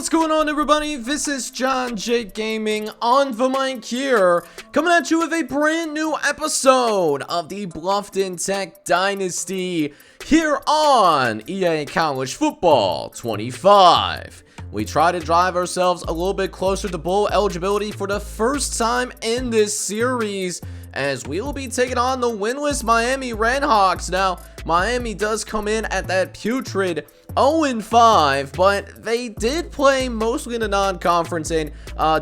what's going on, everybody? This is John J Gaming on the mic here, coming at you with a brand new episode of the Bluffton Tech Dynasty here on EA College Football 25. We try to drive ourselves a little bit closer to bowl eligibility for the first time in this series, as we will be taking on the winless Miami Redhawks. Now, Miami does come in at that putrid 0-5, but they did play mostly in the non-conference, and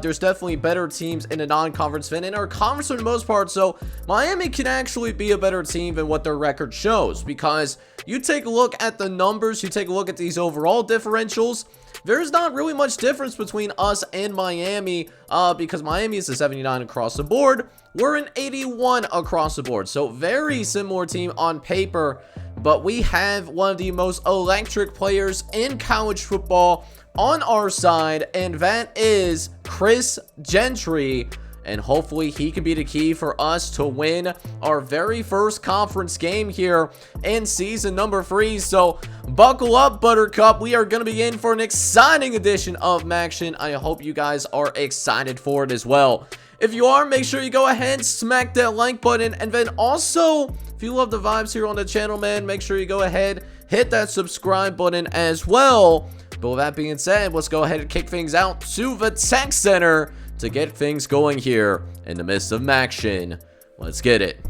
there's definitely better teams in the non-conference than in our conference for the most part, so Miami can actually be a better team than what their record shows, because you take a look at the numbers, you take a look at these overall differentials, there's not really much difference between us and Miami, because Miami is a 79 across the board. We're an 81 across the board. So very similar team on paper, but we have one of the most electric players in college football on our side, and that is Chris Gentry. And hopefully he can be the key for us to win our very first conference game here in season number 3. So buckle up, Buttercup. We are going to be in for an exciting edition of Maction. I hope you guys are excited for it as well. If you are, make sure you go ahead and smack that like button. And then also, if you love the vibes here on the channel, man, make sure you go ahead, hit that subscribe button as well. But with that being said, let's go ahead and kick things out to the Tech Center to get things going here in the midst of Maction. Let's get it.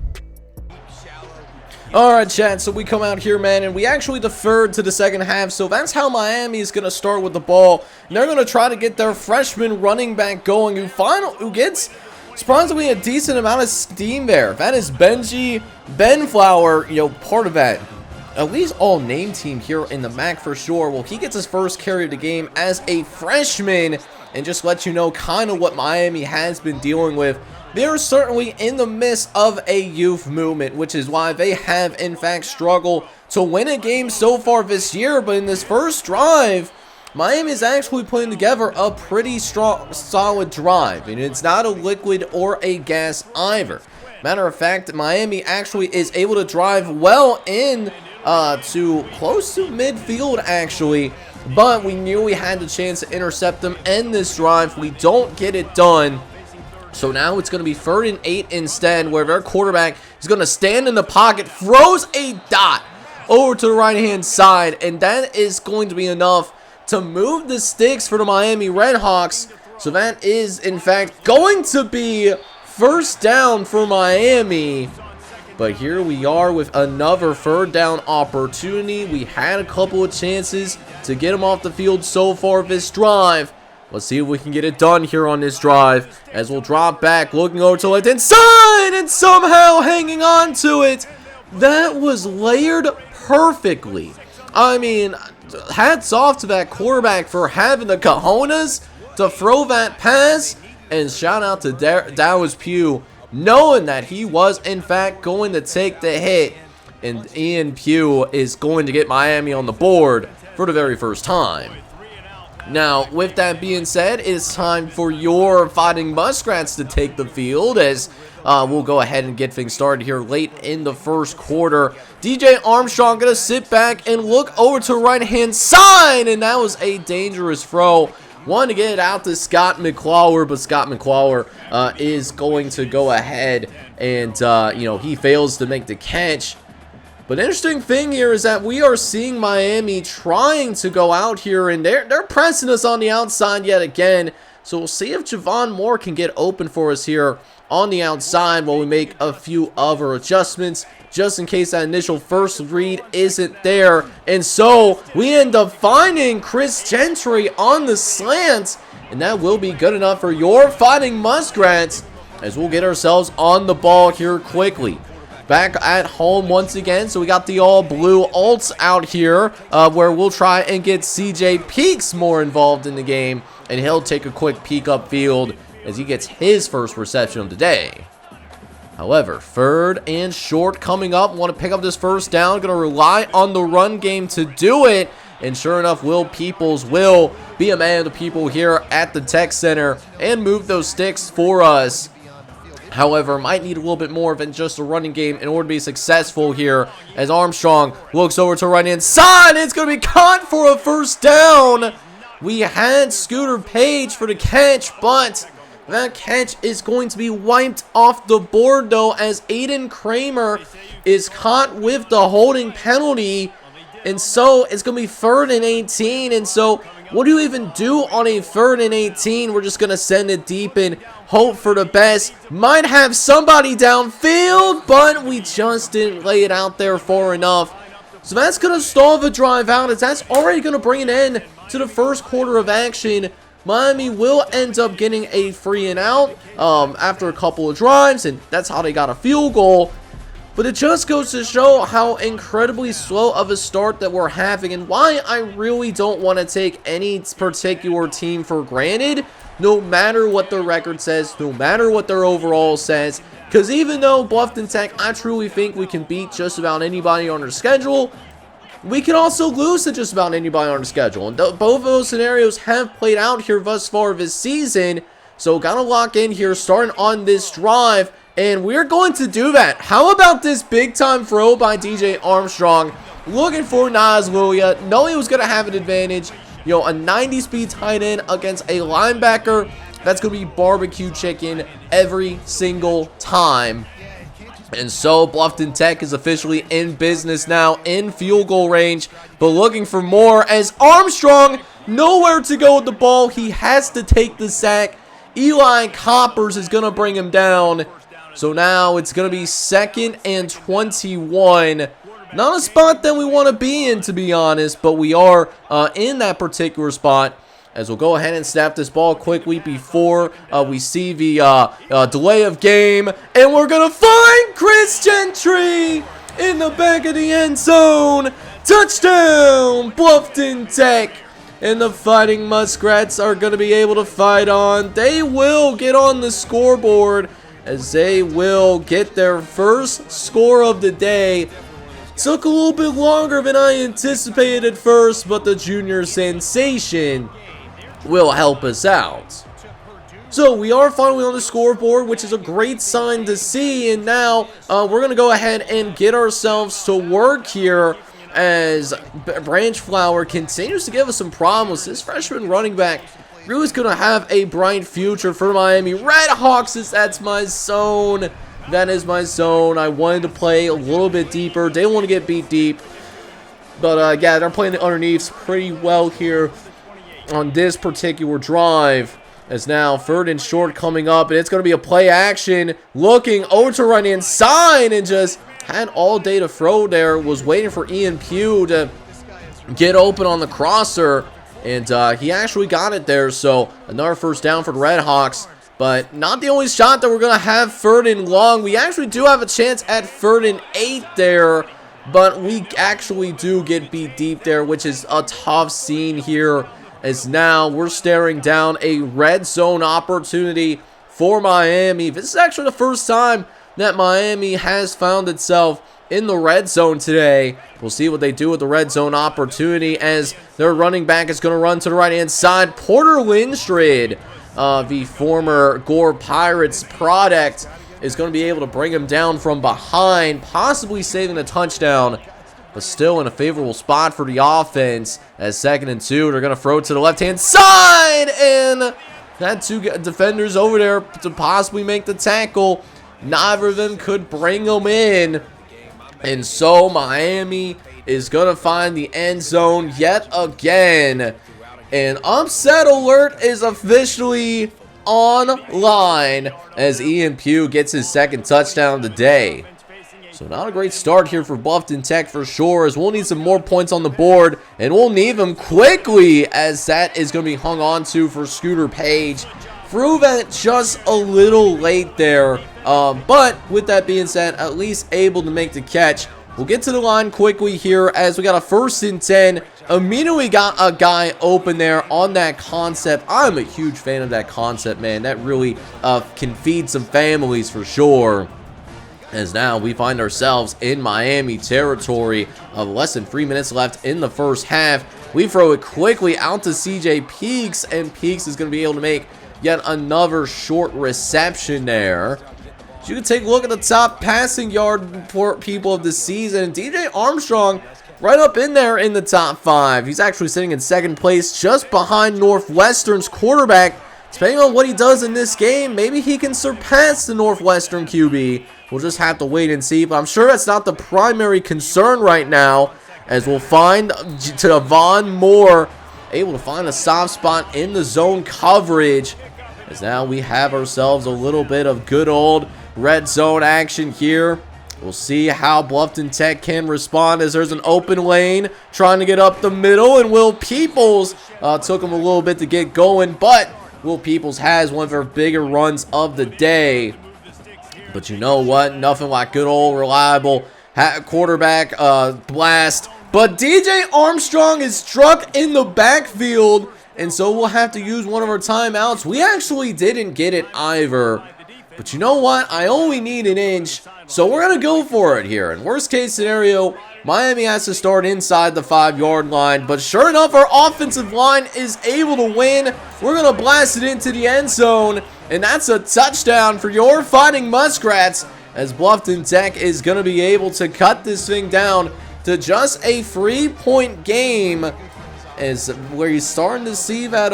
Alright, chat, so we come out here, man, and we actually deferred to the second half, so that's how Miami is going to start with the ball. And they're going to try to get their freshman running back going, who gets surprisingly a decent amount of steam there. That is Benji Benflower, part of that at least all name team here in the MAC for sure. Well, he gets his first carry of the game as a freshman, and just let you know kind of what Miami has been dealing with. They're certainly in the midst of a youth movement, which is why they have in fact struggled to win a game so far this year. But in this first drive, Miami is actually putting together a pretty strong, solid drive, and it's not a liquid or a gas either. Matter of fact, Miami actually is able to drive well in to close to midfield actually, but we knew we had the chance to intercept them in this drive. We don't get it done. So now it's going to be 3rd and 8 instead, where their quarterback is going to stand in the pocket, throws a dot over to the right-hand side, and that is going to be enough to move the sticks for the Miami Redhawks. So that is, in fact, going to be first down for Miami. But here we are with another 3rd down opportunity. We had a couple of chances to get him off the field so far this drive. Let's see if we can get it done here on this drive, as we'll drop back, looking over to the left-hand side, and somehow hanging on to it. That was layered perfectly. I mean, hats off to that quarterback for having the cojones to throw that pass, and shout out to Dallas Pugh, knowing that he was in fact going to take the hit, and Ian Pugh is going to get Miami on the board for the very first time. Now, with that being said, it's time for your Fighting Muskrats to take the field, as we'll go ahead and get things started here late in the first quarter. DJ Armstrong going to sit back and look over to the right-hand side, and that was a dangerous throw. Wanted to get it out to Scott McClawler, but Scott McClawler is going to go ahead and, he fails to make the catch. But the interesting thing here is that we are seeing Miami trying to go out here, and they're pressing us on the outside yet again. So we'll see if Javon Moore can get open for us here on the outside while we make a few other adjustments, just in case that initial first read isn't there. And so we end up finding Chris Gentry on the slant, and that will be good enough for your Fighting Muskrats, as we'll get ourselves on the ball here quickly. Back at home once again, so we got the all-blue alts out here, where we'll try and get CJ Peaks more involved in the game, and he'll take a quick peek upfield as he gets his first reception of the day. However, 3rd and short coming up. Want to pick up this first down. Going to rely on the run game to do it. And sure enough, Will Peoples will be a man of the people here at the Tech Center and move those sticks for us. However, might need a little bit more than just a running game in order to be successful here, as Armstrong looks over to right-hand side. It's going to be caught for a first down. We had Scooter Page for the catch, but that catch is going to be wiped off the board, though, as Aiden Kramer is caught with the holding penalty. And so it's going to be 3rd and 18. And so what do you even do on a 3rd and 18? We're just going to send it deep and hope for the best. Might have somebody downfield, but we just didn't lay it out there far enough. So that's going to stall the drive out, as that's already going to bring an end to the first quarter of action. Miami will end up getting a free and out after a couple of drives, and that's how they got a field goal. But it just goes to show how incredibly slow of a start that we're having, and why I really don't want to take any particular team for granted, no matter what their record says, no matter what their overall says. Because even though Bluffton Tech, I truly think we can beat just about anybody on their schedule, we can also lose to just about anybody on the schedule. And both of those scenarios have played out here thus far this season. So gotta lock in here, starting on this drive. And we're going to do that. How about this big time throw by DJ Armstrong? Looking for Nas Lilia. Knowing he was going to have an advantage. You know, a 90 speed tight end against a linebacker. That's going to be barbecue chicken every single time. And so Bluffton Tech is officially in business now, in field goal range, but looking for more, as Armstrong nowhere to go with the ball. He has to take the sack. Eli Coppers is going to bring him down. So now it's going to be 2nd and 21. Not a spot that we want to be in, to be honest, but we are in that particular spot. As we'll go ahead and snap this ball quickly before we see the delay of game. And we're going to find Chris Gentry in the back of the end zone. Touchdown, Bluffton Tech. And the Fighting Muskrats are going to be able to fight on. They will get on the scoreboard, as they will get their first score of the day. Took a little bit longer than I anticipated at first, but the junior sensation will help us out. So we are finally on the scoreboard, which is a great sign to see. And now we're going to go ahead and get ourselves to work here, as Branch Flower continues to give us some problems. This freshman running back really is going to have a bright future for Miami. Red Hawks, that's my zone. That is my zone. I wanted to play a little bit deeper. Didn't want to get beat deep. But yeah, they're playing the underneaths pretty well here on this particular drive. As now 3rd and short coming up, and it's going to be a play action. Looking over to right inside, and just had all day to throw there. Was waiting for Ian Pugh to get open on the crosser. And he actually got it there. So another first down for the Red Hawks. But not the only shot that we're going to have 3rd and long. We actually do have a chance at 3rd and 8 there. But we actually do get beat deep there, which is a tough scene here. As now we're staring down a red zone opportunity for Miami. This is actually the first time that Miami has found itself in the red zone today. We'll see what they do with the red zone opportunity, as their running back is going to run to the right hand side. Porter Lindstrid, the former Gore Pirates product, is going to be able to bring him down from behind, possibly saving a touchdown, but still in a favorable spot for the offense. As 2nd and 2, they're going to throw it to the left hand side, and had 2 defenders over there to possibly make the tackle. Neither of them could bring them in. And so Miami is going to find the end zone yet again. And upset alert is officially online, as Ian Pugh gets his 2nd touchdown of the day. So not a great start here for Bluffton Tech for sure, as we'll need some more points on the board. And we'll need them quickly, as that is going to be hung on to for Scooter Page. Threw that just a little late there. But with that being said, at least able to make the catch. We'll get to the line quickly here, as we got a 1st and 10. Immediately got a guy open there on that concept. I'm a huge fan of that concept, man. That really can feed some families for sure. As now we find ourselves in Miami territory of less than 3 minutes left in the first half. We throw it quickly out to CJ Peaks, and Peaks is going to be able to make yet another short reception there. So you can take a look at the top passing yard people of the season. DJ Armstrong right up in there in the top 5. He's actually sitting in second place just behind Northwestern's quarterback. Depending on what he does in this game, maybe he can surpass the Northwestern QB. We'll just have to wait and see, but I'm sure that's not the primary concern right now, as we'll find Javon Moore able to find a soft spot in the zone coverage, as now we have ourselves a little bit of good old red zone action here. We'll see how Bluffton Tech can respond, as there's an open lane trying to get up the middle, and Will Peoples took him a little bit to get going, but Will Peoples has one of their bigger runs of the day. But you know what? Nothing like good old reliable quarterback blast. But DJ Armstrong is struck in the backfield, and so we'll have to use one of our timeouts. We actually didn't get it either. But you know what? I only need an inch, so we're going to go for it here. In worst case scenario, Miami has to start inside the 5-yard line. But sure enough, our offensive line is able to win. We're going to blast it into the end zone, and that's a touchdown for your Fighting Muskrats, as Bluffton Tech is going to be able to cut this thing down to just a 3-point game, is where you're starting to see that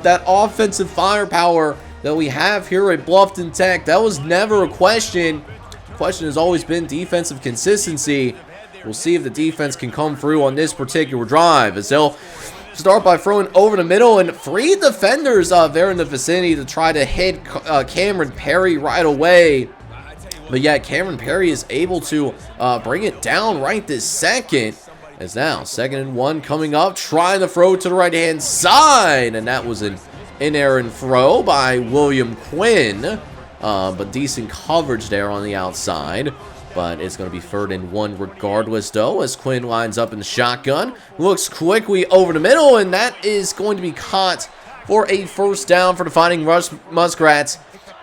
that offensive firepower that we have here at Bluffton Tech. That was never a question. The question has always been defensive consistency. We'll see if the defense can come through on this particular drive, as they'll start by throwing over the middle, and 3 defenders there in the vicinity to try to hit Cameron Perry right away. But yet Cameron Perry is able to bring it down right this second. As now 2nd and 1 coming up, trying to throw to the right-hand side, and that was an in-air throw by William Quinn. But decent coverage there on the outside. But it's going to be 3rd and 1 regardless, though, as Quinn lines up in the shotgun. Looks quickly over the middle, and that is going to be caught for a first down for the Fighting Muskrats.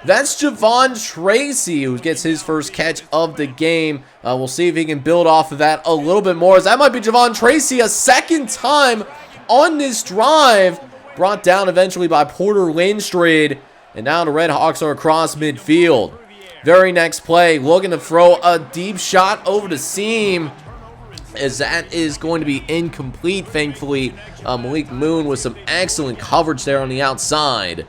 That's Javon Tracy, who gets his first catch of the game. We'll see if he can build off of that a little bit more, as that might be Javon Tracy a second time on this drive. Brought down eventually by Porter Lindstrid. And now the Red Hawks are across midfield. Very next play, looking to throw a deep shot over the seam, as that is going to be incomplete, thankfully. Malik Moon with some excellent coverage there on the outside.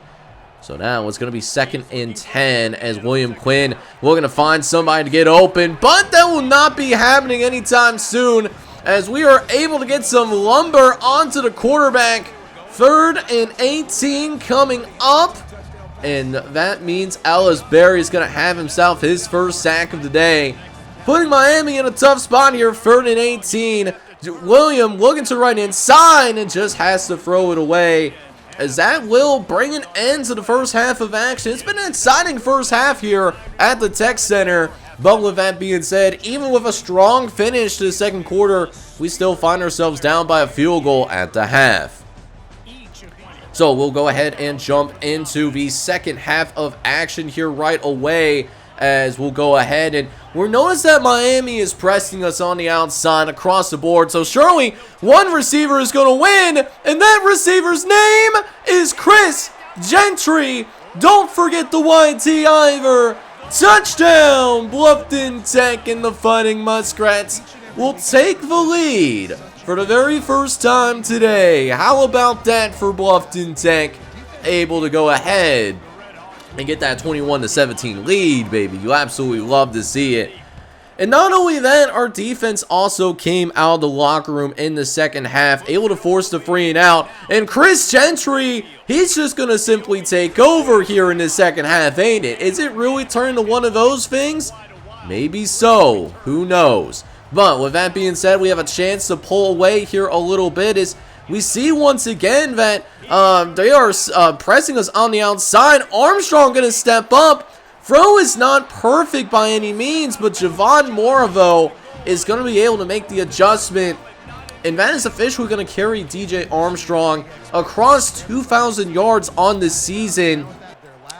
So now it's going to be 2nd and 10, as William Quinn looking to find somebody to get open, but that will not be happening anytime soon, as we are able to get some lumber onto the quarterback. 3rd and 18 coming up. And that means Ellis Berry is going to have himself his first sack of the day, putting Miami in a tough spot here. 3rd and 18. William looking to right inside and just has to throw it away, as that will bring an end to the first half of action. It's been an exciting first half here at the Tech Center. But with that being said, even with a strong finish to the second quarter, we still find ourselves down by a field goal at the half. So we'll go ahead and jump into the second half of action here right away, as we'll go ahead and we'll notice that Miami is pressing us on the outside across the board. So surely one receiver is going to win, and that receiver's name is Chris Gentry. Don't forget the YT Ivor. Touchdown! Bluffton Tech, and the Fighting Muskrats will take the lead for the very first time today. How about that for Bluffton Tech? Able to go ahead and get that 21-17 lead, baby. You absolutely love to see it. And not only that, our defense also came out of the locker room in the second half, able to force the 3 and out. And Chris Gentry, he's just going to simply take over here in the second half, ain't it? Is it really turning to one of those things? Maybe so. Who knows? But with that being said, we have a chance to pull away here a little bit, as we see once again that they are pressing us on the outside. Armstrong going to step up. Throw is not perfect by any means, but Javon Moravo is going to be able to make the adjustment. And that is officially going to carry DJ Armstrong across 2,000 yards on this season.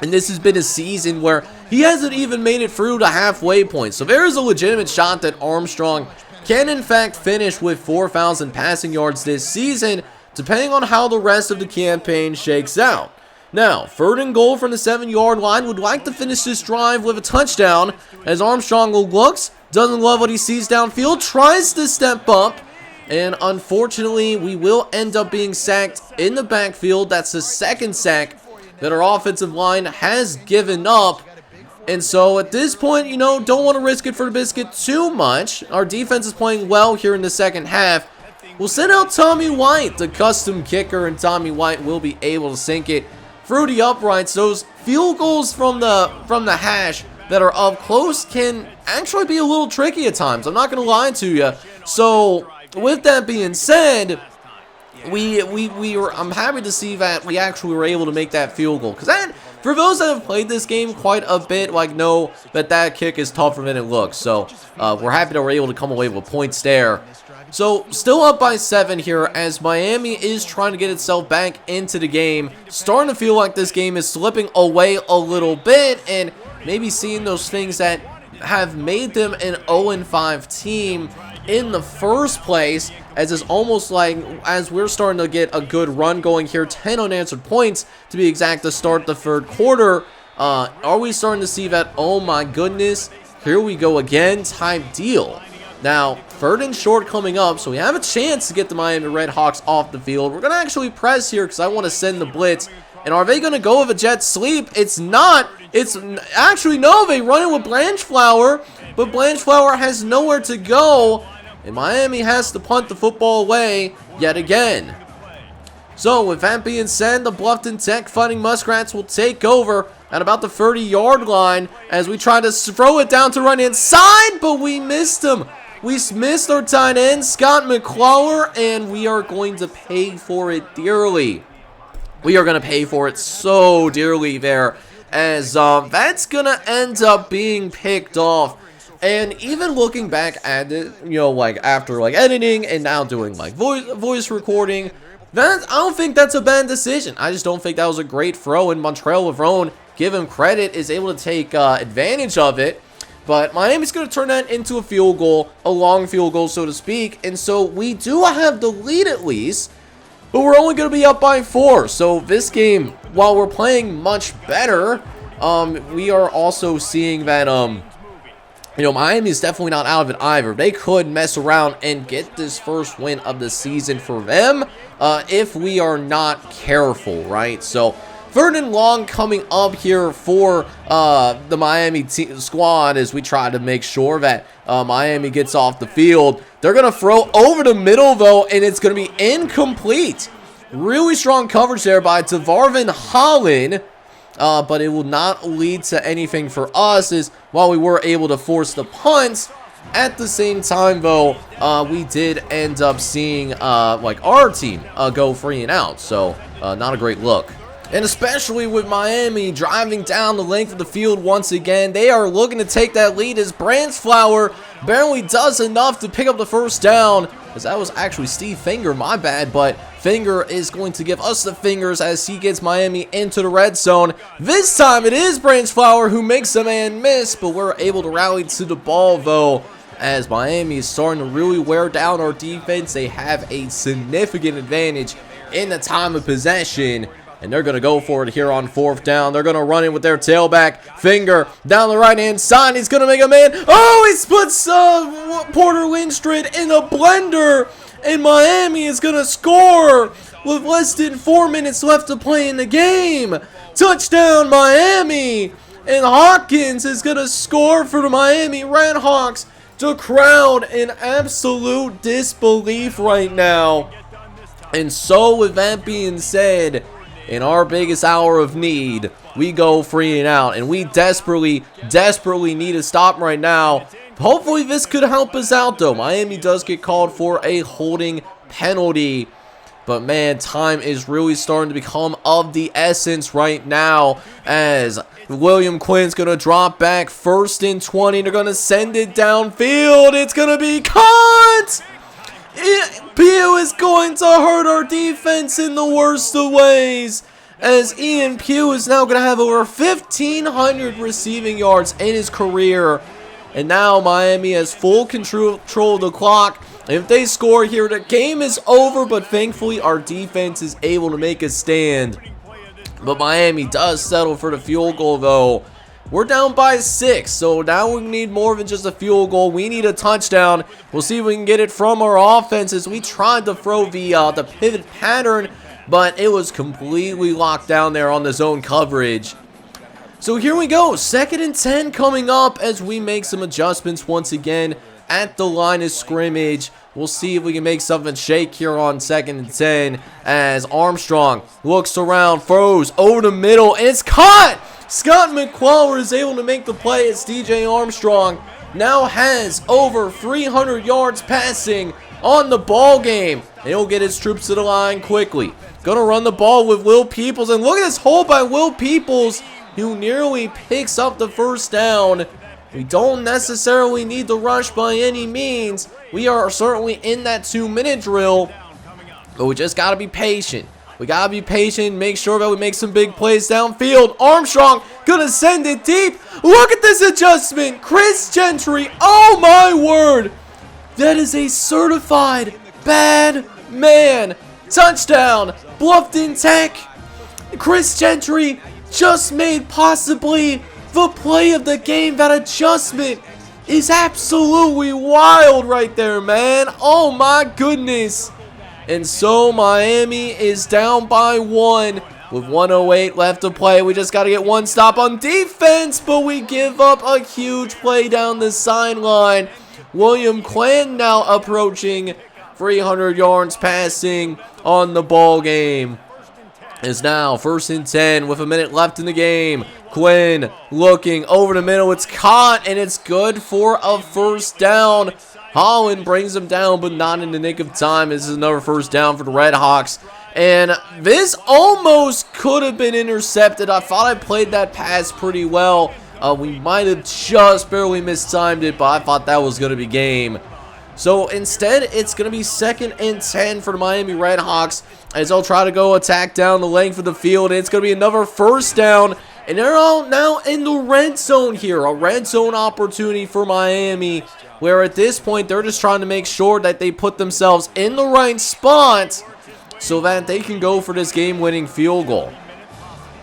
And this has been a season where he hasn't even made it through the halfway point. So there is a legitimate shot that Armstrong can in fact finish with 4,000 passing yards this season, depending on how the rest of the campaign shakes out. Now, 3rd and goal from the 7-yard line. Would like to finish this drive with a touchdown, as Armstrong looks, doesn't love what he sees downfield, tries to step up, And unfortunately, we will end up being sacked in the backfield. That's the second sack that our offensive line has given up. And so at this point, you know, don't want to risk it for the biscuit too much. Our defense is playing well here in the second half. We'll send out Tommy White, the custom kicker, and Tommy White will be able to sink it through the uprights. Those field goals from the hash that are up close can actually be a little tricky at times. I'm not going to lie to you. So with that being said, I'm happy to see that we actually were able to make that field goal, because that, for those that have played this game quite a bit, like, know that kick is tougher than it looks. So we're happy that we're able to come away with points there. So still up by 7 here, as Miami is trying to get itself back into the game. Starting to feel like this game is slipping away a little bit, and maybe seeing those things that have made them an 0-5 team in the first place, as it's almost like, as we're starting to get a good run going here, 10 unanswered points to be exact to start the third quarter. Are we starting to see that, oh my goodness, here we go again type deal? Now, 3rd and short coming up, so we have a chance to get the Miami Redhawks off the field. We're going to actually press here because I want to send the blitz. And are they going to go with a jet sweep? It's not. It's actually, no, they run it with Blanchflower, but Blanchflower has nowhere to go, and Miami has to punt the football away yet again. So with that being said, the Bluffton Tech Fighting Muskrats will take over at about the 30-yard line as we try to throw it down to right-hand side, but we missed him. We missed our tight end, Scott McClellar, and we are going to pay for it dearly. We are going to pay for it so dearly there, as that's going to end up being picked off. And even looking back at it, you know, like after like editing and now doing like voice recording, I don't think that's a bad decision. I just don't think that was a great throw, and Montreal Lavrone, give him credit, is able to take advantage of it. But Miami's going to turn that into a field goal, a long field goal, so to speak. And so we do have the lead at least, but we're only going to be up by 4. So this game, while we're playing much better, we are also seeing that, you know, Miami's definitely not out of it either. They could mess around and get this first win of the season for them if we are not careful, right? So 3rd and long coming up here for the Miami squad as we try to make sure that Miami gets off the field. They're going to throw over the middle, though, and it's going to be incomplete. Really strong coverage there by Devarvin Holland, but it will not lead to anything for us, as while we were able to force the punts, at the same time, though, we did end up seeing like our team go 3 and out, so not a great look. And especially with Miami driving down the length of the field once again, they are looking to take that lead as Blanchflower barely does enough to pick up the first down. As that was actually Steve Finger, my bad, but Finger is going to give us the fingers as he gets Miami into the red zone. This time it is Blanchflower who makes the man miss, but we're able to rally to the ball, though, as Miami is starting to really wear down our defense. They have a significant advantage in the time of possession, and they're going to go for it here on 4th down. They're going to run in with their tailback. Finger down the right-hand side. He's going to make a man. Oh, he splits Porter Lindstrom in a blender, and Miami is going to score with less than 4 minutes left to play in the game. Touchdown, Miami. And Hawkins is going to score for the Miami Redhawks. The crowd in absolute disbelief right now. And so with that being said, in our biggest hour of need, we go 3 and out, and we desperately need a stop right now. Hopefully this could help us out, though. Miami does get called for a holding penalty, but man, time is really starting to become of the essence right now, as William Quinn's going to drop back 1st and 20. They're going to send it downfield. It's going to be caught! Pugh is going to hurt our defense in the worst of ways, as Ian Pugh is now going to have over 1,500 receiving yards in his career. And now Miami has full control of the clock. If they score here, the game is over, but thankfully our defense is able to make a stand. But Miami does settle for the field goal, though, We're down by 6, so now we need more than just a field goal. We need a touchdown. We'll see if we can get it from our offenses. We tried to throw the pivot pattern, but it was completely locked down there on the zone coverage. So here we go, 2nd and 10 coming up as we make some adjustments once again at the line of scrimmage. We'll see if we can make something shake here on 2nd and 10 as Armstrong looks around, throws over the middle, and it's caught! Scott McClellan is able to make the play as DJ Armstrong now has over 300 yards passing on the ball game. And he'll get his troops to the line quickly. Gonna run the ball with Will Peoples, and look at this hole by Will Peoples, who nearly picks up the first down. We don't necessarily need to rush by any means. We are certainly in that 2-minute drill, but we just gotta be patient. We gotta be patient, make sure that we make some big plays downfield. Armstrong gonna send it deep. Look at this adjustment. Chris Gentry, oh my word. That is a certified bad man. Touchdown, Bluffton Tech. Chris Gentry just made possibly the play of the game. That adjustment is absolutely wild right there, man. Oh my goodness. And so Miami is down by 1 with 1:08 left to play. We just got to get one stop on defense, but we give up a huge play down the sideline. William Clan now approaching 300 yards passing on the ball game. Is now 1st and 10 with a minute left in the game. Quinn looking over the middle. It's caught, and it's good for a first down. Holland brings him down, but not in the nick of time. This is another first down for the Red Hawks. And this almost could have been intercepted. I thought I played that pass pretty well. We might have just barely mistimed it, but I thought that was going to be game. So instead, it's going to be 2nd and 10 for the Miami Red Hawks as they'll try to go attack down the length of the field. And it's going to be another first down. And they're all now in the red zone here. A red zone opportunity for Miami, where at this point, they're just trying to make sure that they put themselves in the right spot so that they can go for this game-winning field goal.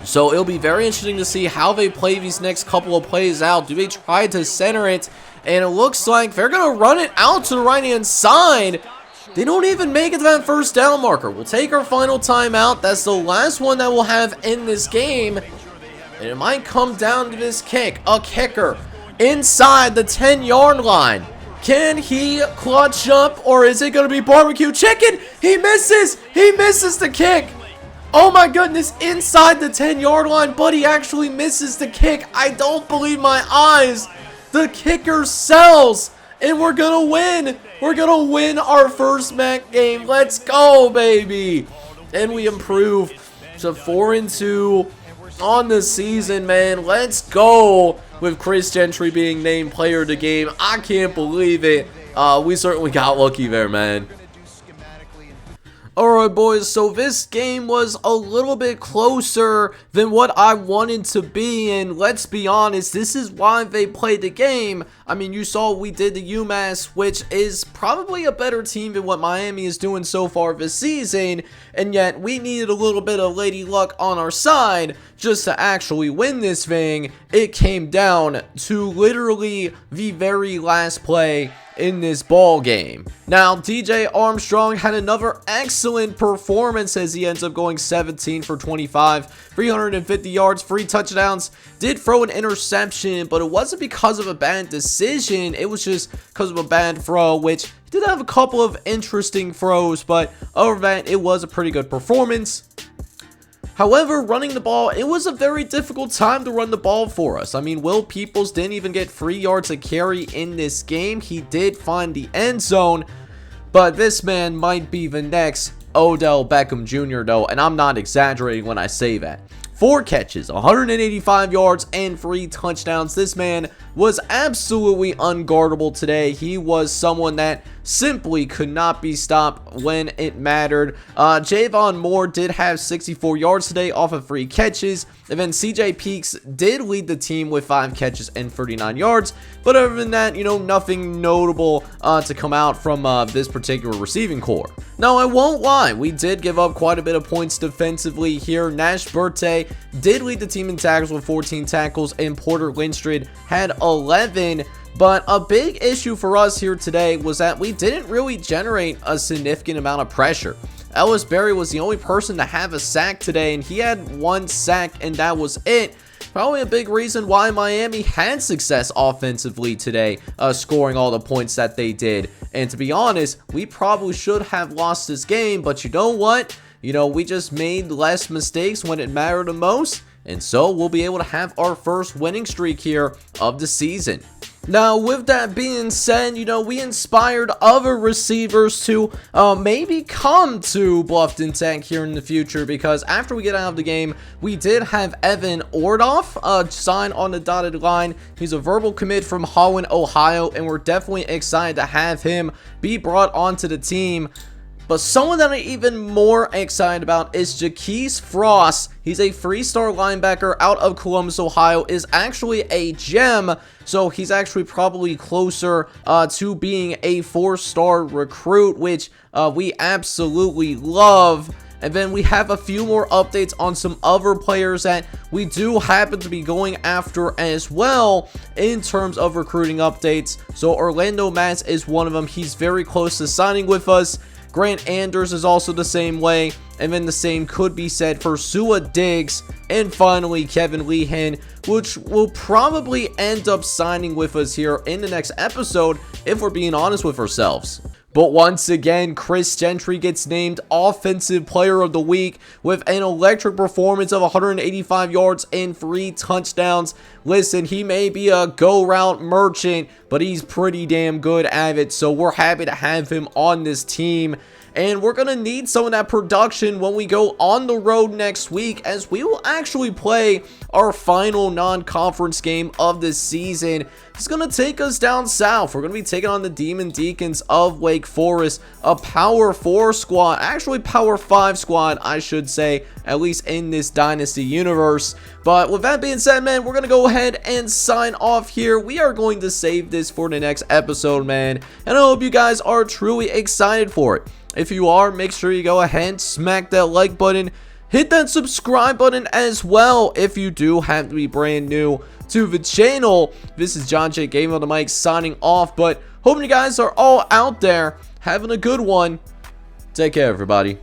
So it'll be very interesting to see how they play these next couple of plays out. Do they try to center it? And it looks like they're going to run it out to the right-hand side. They don't even make it to that first down marker. We'll take our final timeout. That's the last one that we'll have in this game. And it might come down to this kick. A kicker inside the 10-yard line. Can he clutch up, or is it going to be barbecue chicken? He misses. He misses the kick. Oh my goodness, inside the 10-yard line, but he actually misses the kick. I don't believe my eyes. The kicker sells, and we're going to win. We're going to win our first MAC game. Let's go, baby. And we improve to 4-2 on the season, man. Let's go with Chris Gentry being named player of the game. I can't believe it. We certainly got lucky there, man. Alright boys, so this game was a little bit closer than what I wanted to be, and let's be honest, this is why they played the game. I mean, you saw we did the UMass, which is probably a better team than what Miami is doing so far this season, and yet we needed a little bit of lady luck on our side just to actually win this thing. It came down to literally the very last play in this ball game. Now, DJ Armstrong had another excellent performance as he ends up going 17 for 25, 350 yards, 3 touchdowns. Did throw an interception, but it wasn't because of a bad decision. It was just because of a bad throw, which he did have a couple of interesting throws, but over that, it was a pretty good performance. However, running the ball, it was a very difficult time to run the ball for us. I mean, Will Peoples didn't even get 3 yards a carry in this game. He did find the end zone, but this man might be the next Odell Beckham Jr. though, and I'm not exaggerating when I say that. 4 catches, 185 yards, and 3 touchdowns. This man was absolutely unguardable today. He was someone that simply could not be stopped when it mattered. Javon Moore did have 64 yards today off of 3 catches, and then CJ Peaks did lead the team with 5 catches and 39 yards, but other than that, nothing notable to come out from this particular receiving core. Now, I won't lie, we did give up quite a bit of points defensively here. Nash Burte did lead the team in tackles with 14 tackles, and Porter Lindstrid had 11. But a big issue for us here today was that we didn't really generate a significant amount of pressure. Ellis Berry was the only person to have a sack today, and he had 1 sack, and that was it. Probably a big reason why Miami had success offensively today, scoring all the points that they did. And to be honest, we probably should have lost this game, but you know what? We just made less mistakes when it mattered the most, and so we'll be able to have our first winning streak here of the season. Now, with that being said, we inspired other receivers to maybe come to Bluffton Tech here in the future, because after we get out of the game, we did have Evan Ordoff sign on the dotted line. He's a verbal commit from Holland, Ohio, and we're definitely excited to have him be brought onto the team. But someone that I'm even more excited about is Jaquise Frost. He's a 3-star linebacker out of Columbus, Ohio, is actually a gem. So he's actually probably closer to being a 4-star recruit, which we absolutely love. And then we have a few more updates on some other players that we do happen to be going after as well in terms of recruiting updates. So Orlando Matz is one of them. He's very close to signing with us. Grant Anders is also the same way, and then the same could be said for Sua Diggs, and finally Kevin Lehan, which will probably end up signing with us here in the next episode if we're being honest with ourselves. But once again, Chris Gentry gets named Offensive Player of the Week with an electric performance of 185 yards and 3 touchdowns. Listen, he may be a go-route merchant, but he's pretty damn good at it, so we're happy to have him on this team. And we're going to need some of that production when we go on the road next week, as we will actually play our final non-conference game of the season. It's going to take us down south. We're going to be taking on the Demon Deacons of Wake Forest, a Power 4 squad, actually Power 5 squad, I should say, at least in this Dynasty universe. But with that being said, man, we're going to go ahead and sign off here. We are going to save this for the next episode, man, and I hope you guys are truly excited for it. If you are, make sure you go ahead, smack that like button, hit that subscribe button as well if you do have to be brand new to the channel. This is John J. Game on the mic signing off, but hoping you guys are all out there having a good one. Take care, everybody.